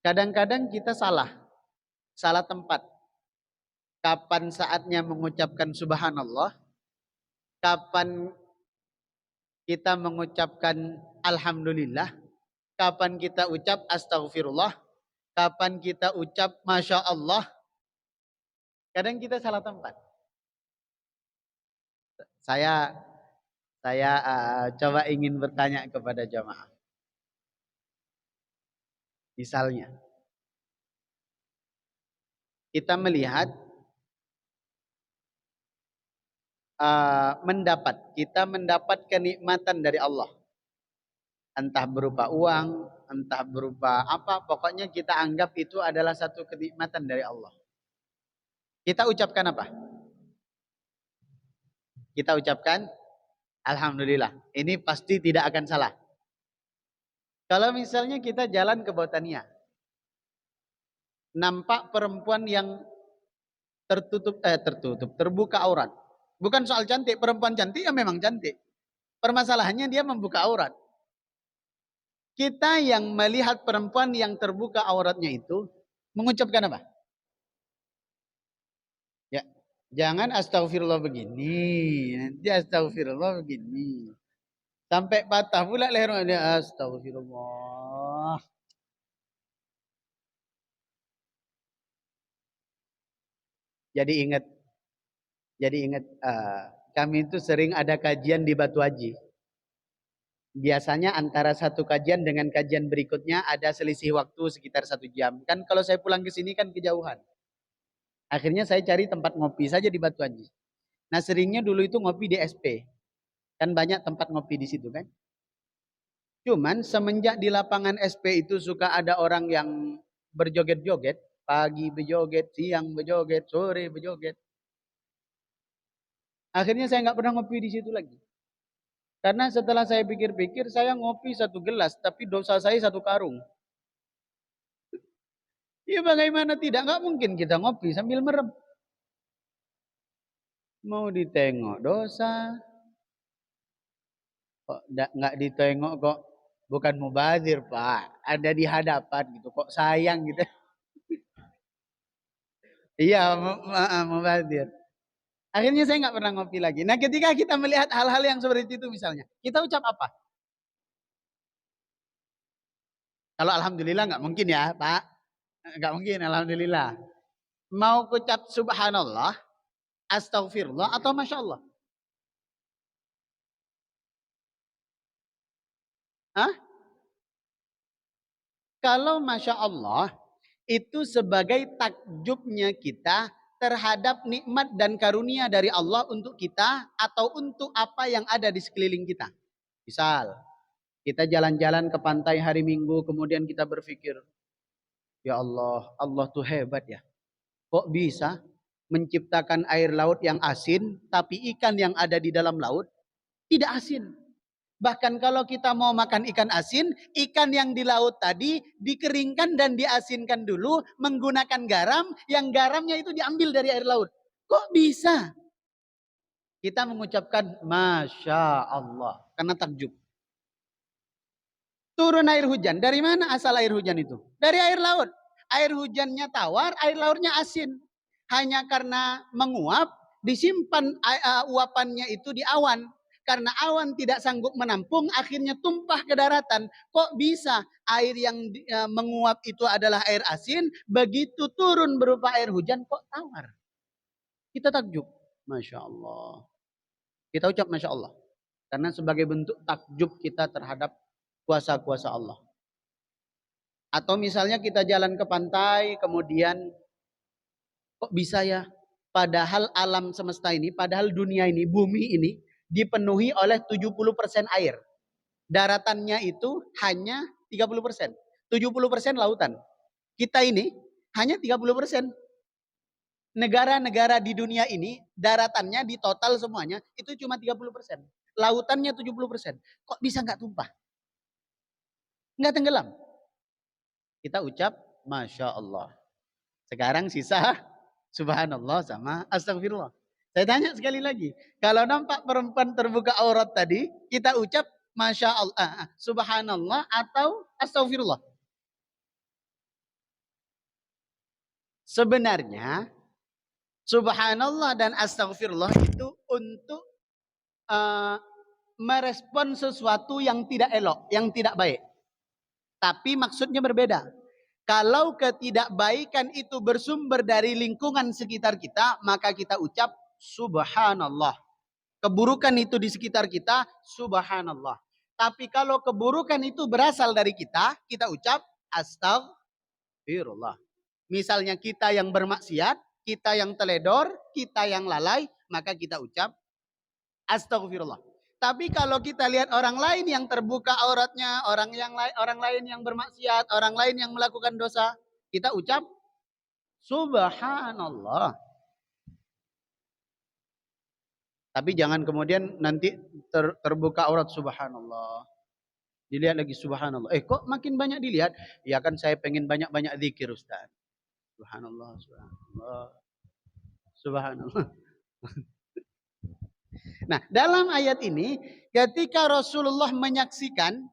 Kadang-kadang kita salah tempat. Kapan saatnya mengucapkan subhanallah, kapan kita mengucapkan alhamdulillah, kapan kita ucap astaghfirullah, kapan kita ucap masya Allah. Kadang kita salah tempat. Saya coba ingin bertanya kepada jamaah. Misalnya, kita melihat kita mendapat kenikmatan dari Allah. Entah berupa uang, entah berupa apa, pokoknya kita anggap itu adalah satu kenikmatan dari Allah. Kita ucapkan apa? Kita ucapkan alhamdulillah. Ini pasti tidak akan salah. Kalau misalnya kita jalan ke Botania, nampak perempuan yang terbuka aurat. Bukan soal cantik, perempuan cantik ya memang cantik. Permasalahannya dia membuka aurat. Kita yang melihat perempuan yang terbuka auratnya itu mengucapkan apa? Ya, jangan astagfirullah begini, nanti astagfirullah begini. Sampai patah pula lehernya, astagfirullah. Jadi ingat, kami itu sering ada kajian di Batu Haji. Biasanya antara satu kajian dengan kajian berikutnya ada selisih waktu sekitar 1 jam. Kan kalau saya pulang ke sini kan kejauhan. Akhirnya saya cari tempat ngopi saja di Batu Haji. Nah seringnya dulu itu ngopi di SP. Kan banyak tempat ngopi di situ kan. Cuman semenjak di lapangan SP itu suka ada orang yang berjoget-joget. Pagi berjoget, siang berjoget, sore berjoget. Akhirnya saya nggak pernah ngopi di situ lagi. Karena setelah saya pikir-pikir, saya ngopi 1 gelas, tapi dosa saya 1 karung. Ya bagaimana tidak? Nggak mungkin kita ngopi sambil merem. Mau ditengok dosa. Kok nggak ditengok kok bukan mubazir Pak. Ada di hadapan gitu. Kok sayang gitu. Iya mubazir. Akhirnya saya nggak pernah ngopi lagi. Nah ketika kita melihat hal-hal yang seperti itu misalnya. Kita ucap apa? Kalau alhamdulillah nggak mungkin ya Pak. Nggak mungkin alhamdulillah. Mau ucap subhanallah, astagfirullah atau masya Allah? Hah? Kalau masya Allah itu sebagai takjubnya kita terhadap nikmat dan karunia dari Allah untuk kita atau untuk apa yang ada di sekeliling kita. Misal, kita jalan-jalan ke pantai hari Minggu kemudian kita berpikir, ya Allah, Allah tuh hebat ya. Kok bisa menciptakan air laut yang asin tapi ikan yang ada di dalam laut tidak asin? Bahkan kalau kita mau makan ikan asin, ikan yang di laut tadi dikeringkan dan diasinkan dulu menggunakan garam, yang garamnya itu diambil dari air laut. Kok bisa? Kita mengucapkan Masya Allah. Karena takjub. Turun air hujan. Dari mana asal air hujan itu? Dari air laut. Air hujannya tawar, air lautnya asin. Hanya karena menguap, disimpan uapannya itu di awan. Karena awan tidak sanggup menampung, akhirnya tumpah ke daratan. Kok bisa air yang menguap itu adalah air asin, begitu turun berupa air hujan, kok tawar? Kita takjub. Masya Allah. Kita ucap Masya Allah. Karena sebagai bentuk takjub kita terhadap kuasa-kuasa Allah. Atau misalnya kita jalan ke pantai, kemudian kok bisa ya? Padahal alam semesta ini, padahal dunia ini, bumi ini dipenuhi oleh 70% air. Daratannya itu hanya 30%. 70% lautan. Kita ini hanya 30%. Negara-negara di dunia ini, daratannya di total semuanya, itu cuma 30%. Lautannya 70%. Kok bisa nggak tumpah? Nggak tenggelam. Kita ucap Masya Allah. Sekarang sisa Subhanallah sama Astagfirullah. Saya tanya sekali lagi. Kalau nampak perempuan terbuka aurat tadi, kita ucap Masya Allah, Subhanallah atau Astagfirullah. Sebenarnya subhanallah dan astagfirullah itu untuk merespon sesuatu yang tidak elok, yang tidak baik. Tapi maksudnya berbeda. Kalau ketidakbaikan itu bersumber dari lingkungan sekitar kita, maka kita ucap subhanallah. Keburukan itu di sekitar kita, subhanallah. Tapi kalau keburukan itu berasal dari kita, kita ucap astagfirullah. Misalnya kita yang bermaksiat, kita yang teledor, kita yang lalai, maka kita ucap astagfirullah. Tapi kalau kita lihat orang lain yang terbuka auratnya, orang lain yang bermaksiat, orang lain yang melakukan dosa, kita ucap subhanallah. Tapi jangan kemudian nanti terbuka aurat subhanallah. Dilihat lagi subhanallah. Kok makin banyak dilihat? Ya kan saya pengen banyak-banyak zikir Ustaz. Subhanallah, subhanallah. Subhanallah. Nah, dalam ayat ini ketika Rasulullah menyaksikan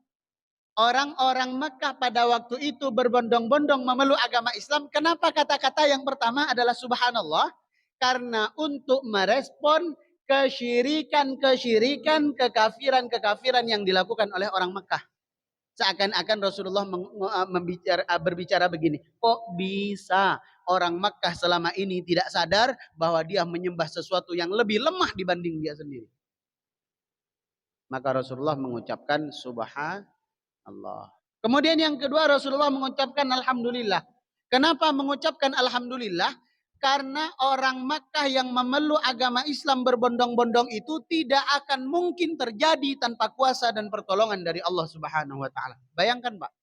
orang-orang Mekah pada waktu itu berbondong-bondong memeluk agama Islam, kenapa kata-kata yang pertama adalah subhanallah? Karena untuk merespon kesyirikan, kekafiran yang dilakukan oleh orang Mekah. Seakan-akan Rasulullah berbicara begini, kok bisa orang Makkah selama ini tidak sadar bahwa dia menyembah sesuatu yang lebih lemah dibanding dia sendiri. Maka Rasulullah mengucapkan subhanallah. Kemudian yang kedua Rasulullah mengucapkan alhamdulillah. Kenapa mengucapkan alhamdulillah? Karena orang Makkah yang memeluk agama Islam berbondong-bondong itu tidak akan mungkin terjadi tanpa kuasa dan pertolongan dari Allah Subhanahu wa taala. Bayangkan, Pak.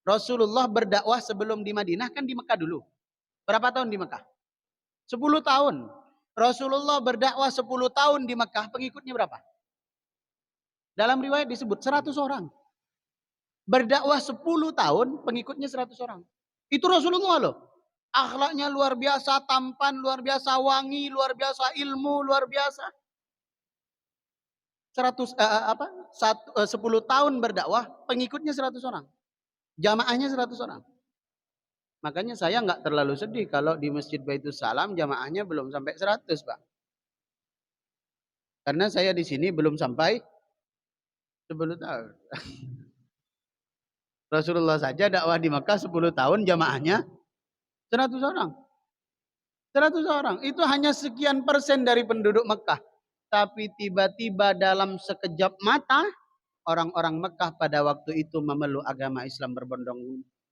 Rasulullah berdakwah sebelum di Madinah kan di Mekah dulu. Berapa tahun di Mekah? 10 tahun. Rasulullah berdakwah 10 tahun di Mekah, pengikutnya berapa? Dalam riwayat disebut 100 orang. Berdakwah 10 tahun, pengikutnya 100 orang. Itu Rasulullah loh. Akhlaknya luar biasa, tampan luar biasa, wangi luar biasa, ilmu luar biasa. 10 tahun berdakwah, pengikutnya 100 orang. Jamaahnya 100 orang. Makanya saya nggak terlalu sedih kalau di Masjid Baitus Salam jamaahnya belum sampai 100, Pak. Karena saya di sini belum sampai 10 tahun. Rasulullah saja dakwah di Mekah 10 tahun, jamaahnya 100 orang. 100 orang. Itu hanya sekian persen dari penduduk Mekah. Tapi tiba-tiba dalam sekejap mata, orang-orang Mekah pada waktu itu memeluk agama Islam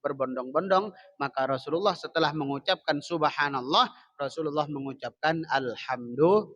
berbondong-bondong. Maka Rasulullah setelah mengucapkan subhanallah, Rasulullah mengucapkan alhamdulillah.